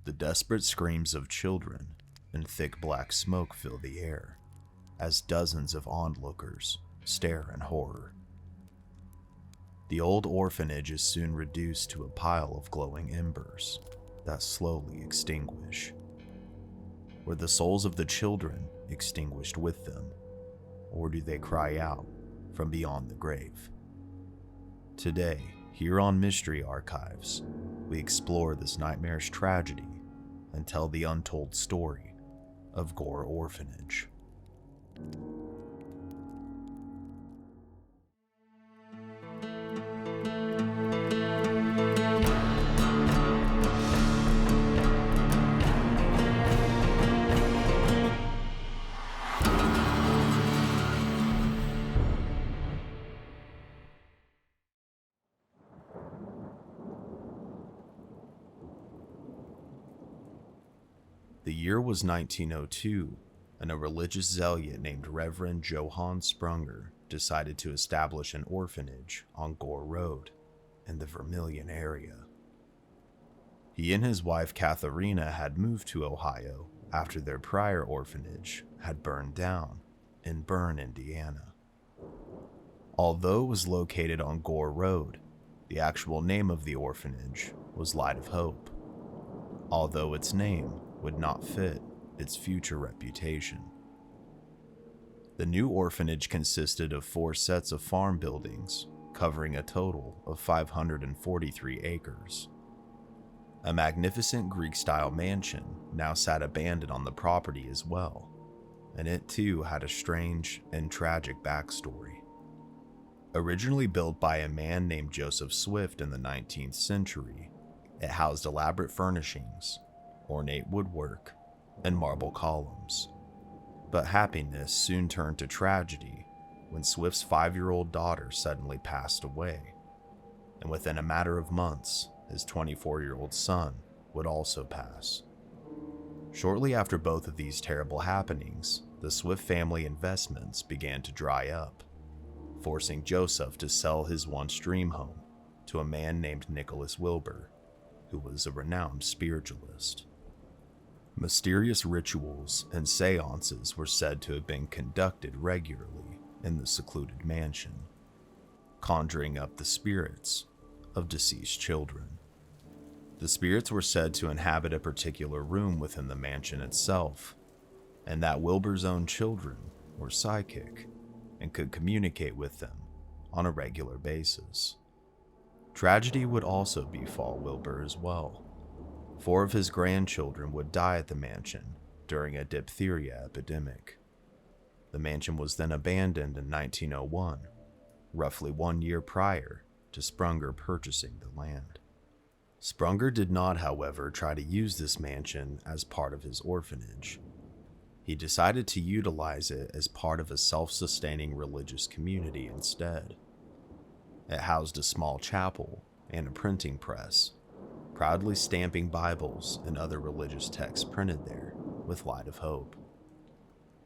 The desperate screams of children and thick black smoke fill the air as dozens of onlookers stare in horror. The old orphanage is soon reduced to a pile of glowing embers that slowly extinguish. Were the souls of the children extinguished with them, or do they cry out from beyond the grave? Today, here on Mystery Archives, we explore this nightmarish tragedy and tell the untold story of Gore Orphanage. The year was 1902, and a religious zealot named Reverend Johann Sprunger decided to establish an orphanage on Gore Road in the Vermilion area. He and his wife Katharina had moved to Ohio after their prior orphanage had burned down in Bern, Indiana. Although it was located on Gore Road, the actual name of the orphanage was Light of Hope, although its name would not fit its future reputation. The new orphanage consisted of 4 sets of farm buildings covering a total of 543 acres. A magnificent Greek-style mansion now sat abandoned on the property as well, and it too had a strange and tragic backstory. Originally built by a man named Joseph Swift in the 19th century, it housed elaborate furnishings, ornate woodwork, and marble columns. But happiness soon turned to tragedy when Swift's 5-year-old daughter suddenly passed away, and within a matter of months, his 24-year-old son would also pass. Shortly after both of these terrible happenings, the Swift family investments began to dry up, forcing Joseph to sell his once dream home to a man named Nicholas Wilbur, who was a renowned spiritualist. Mysterious rituals and seances were said to have been conducted regularly in the secluded mansion, conjuring up the spirits of deceased children. The spirits were said to inhabit a particular room within the mansion itself, and that Wilbur's own children were psychic and could communicate with them on a regular basis. Tragedy would also befall Wilbur as well. 4 of his grandchildren would die at the mansion during a diphtheria epidemic. The mansion was then abandoned in 1901, roughly 1 year prior to Sprunger purchasing the land. Sprunger did not, however, try to use this mansion as part of his orphanage. He decided to utilize it as part of a self-sustaining religious community instead. It housed a small chapel and a printing press, proudly stamping Bibles and other religious texts printed there with Light of Hope.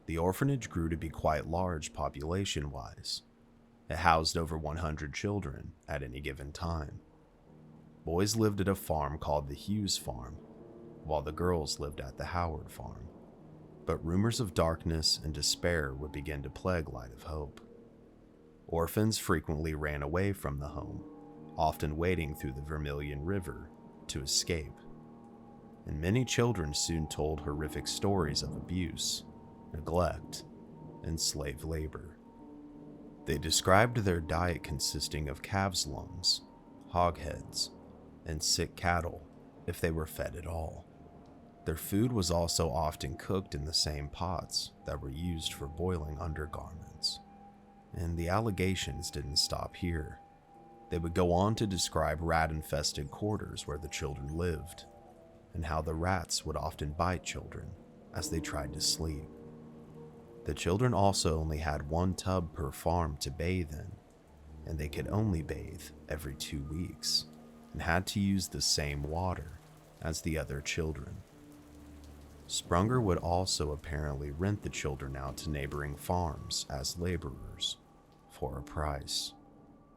The orphanage grew to be quite large population-wise. It housed over 100 children at any given time. Boys lived at a farm called the Hughes Farm, while the girls lived at the Howard Farm. But rumors of darkness and despair would begin to plague Light of Hope. Orphans frequently ran away from the home, often wading through the Vermilion River to escape. And many children soon told horrific stories of abuse, neglect, and slave labor. They described their diet consisting of calves' lungs, hog heads, and sick cattle if they were fed at all. Their food was also often cooked in the same pots that were used for boiling undergarments. And the allegations didn't stop here. They would go on to describe rat-infested quarters where the children lived, and how the rats would often bite children as they tried to sleep. The children also only had 1 tub per farm to bathe in, and they could only bathe every 2 weeks, and had to use the same water as the other children. Sprunger would also apparently rent the children out to neighboring farms as laborers for a price,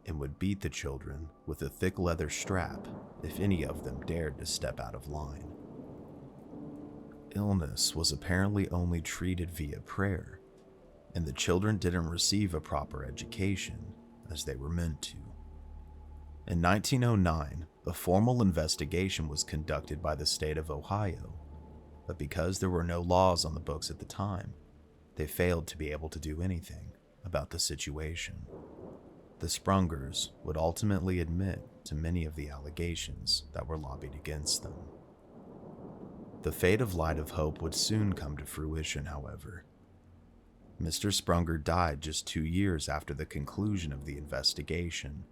and would beat the children with a thick leather strap if any of them dared to step out of line. illness was apparently only treated via prayer, and the children didn't receive a proper education as they were meant to. In 1909, a formal investigation was conducted by the state of Ohio, but because there were no laws on the books at the time, they failed to be able to do anything about the situation. The Sprungers would ultimately admit to many of the allegations that were lobbied against them. The fate of Light of Hope would soon come to fruition, however. Mr. Sprunger died just 2 years after the conclusion of the investigation,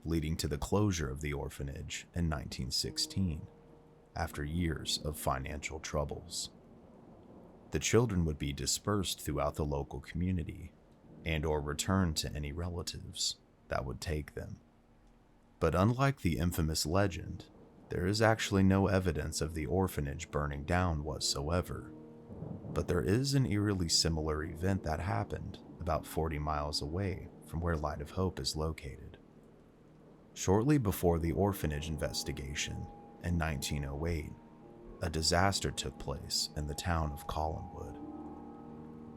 leading to the closure of the orphanage in 1916, after years of financial troubles. The children would be dispersed throughout the local community and/or returned to any relatives that would take them. But unlike the infamous legend, there is actually no evidence of the orphanage burning down whatsoever. But there is an eerily similar event that happened about 40 miles away from where Light of Hope is located. Shortly before the orphanage investigation, in 1908, a disaster took place in the town of Collinwood.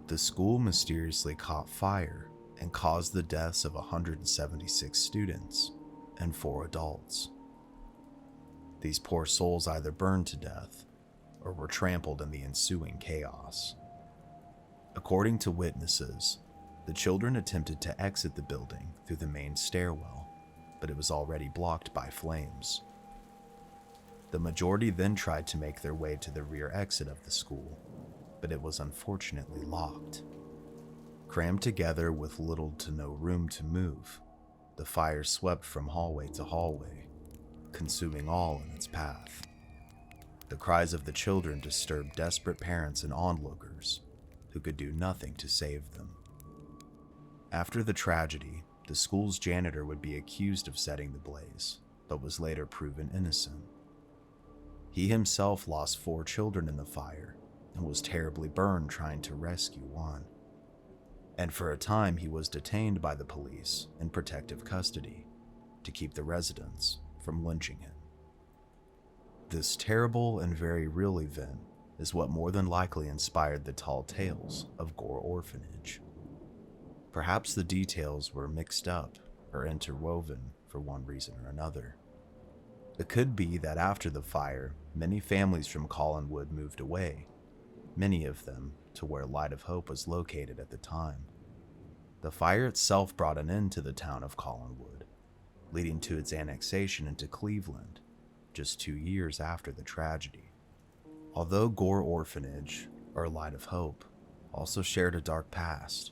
The school mysteriously caught fire and caused the deaths of 176 students and 4 adults. These poor souls either burned to death or were trampled in the ensuing chaos. According to witnesses, the children attempted to exit the building through the main stairwell, but it was already blocked by flames. The majority then tried to make their way to the rear exit of the school, but it was unfortunately locked. Crammed together with little to no room to move, the fire swept from hallway to hallway, consuming all in its path. The cries of the children disturbed desperate parents and onlookers who could do nothing to save them. After the tragedy, the school's janitor would be accused of setting the blaze, but was later proven innocent. He himself lost 4 children in the fire and was terribly burned trying to rescue one. And for a time he was detained by the police in protective custody to keep the residents from lynching him. This terrible and very real event is what more than likely inspired the tall tales of Gore Orphanage. Perhaps the details were mixed up or interwoven for one reason or another. It could be that after the fire, many families from Collinwood moved away, many of them to where Light of Hope was located at the time. The fire itself brought an end to the town of Collinwood, leading to its annexation into Cleveland just 2 years after the tragedy. Although Gore Orphanage, or Light of Hope, also shared a dark past,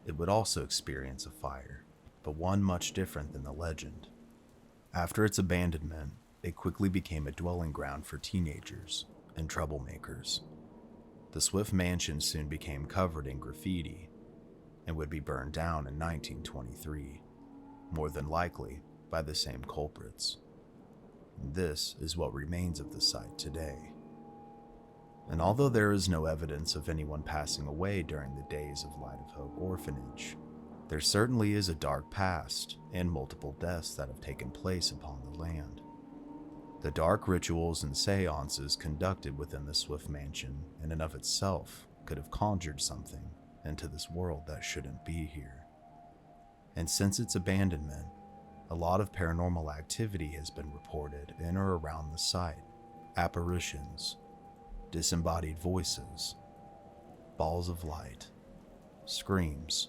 it would also experience a fire, but one much different than the legend. After its abandonment, it quickly became a dwelling ground for teenagers and troublemakers. The Swift mansion soon became covered in graffiti and would be burned down in 1923, more than likely by the same culprits. This is what remains of the site today. And although there is no evidence of anyone passing away during the days of Light of Hope Orphanage, there certainly is a dark past and multiple deaths that have taken place upon the land. The dark rituals and seances conducted within the Swift mansion in and of itself could have conjured something into this world that shouldn't be here. And since its abandonment, a lot of paranormal activity has been reported in or around the site. Apparitions, disembodied voices, balls of light, screams,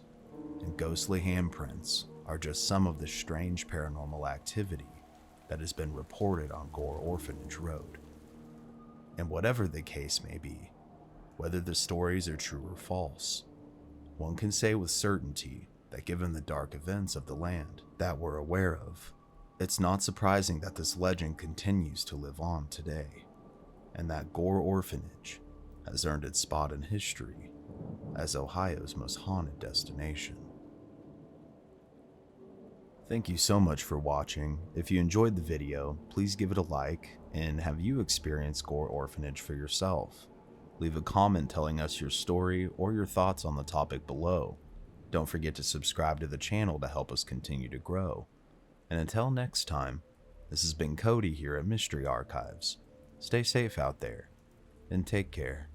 and ghostly handprints are just some of the strange paranormal activity that has been reported on Gore Orphanage Road. And whatever the case may be, whether the stories are true or false, one can say with certainty that given the dark events of the land that we're aware of, it's not surprising that this legend continues to live on today, and that Gore Orphanage has earned its spot in history as Ohio's most haunted destination. Thank you so much for watching. If you enjoyed the video, please give it a like, and have you experienced Gore Orphanage for yourself? Leave a comment telling us your story or your thoughts on the topic below. Don't forget to subscribe to the channel to help us continue to grow. And until next time, this has been Cody here at Mystery Archives. Stay safe out there, and take care.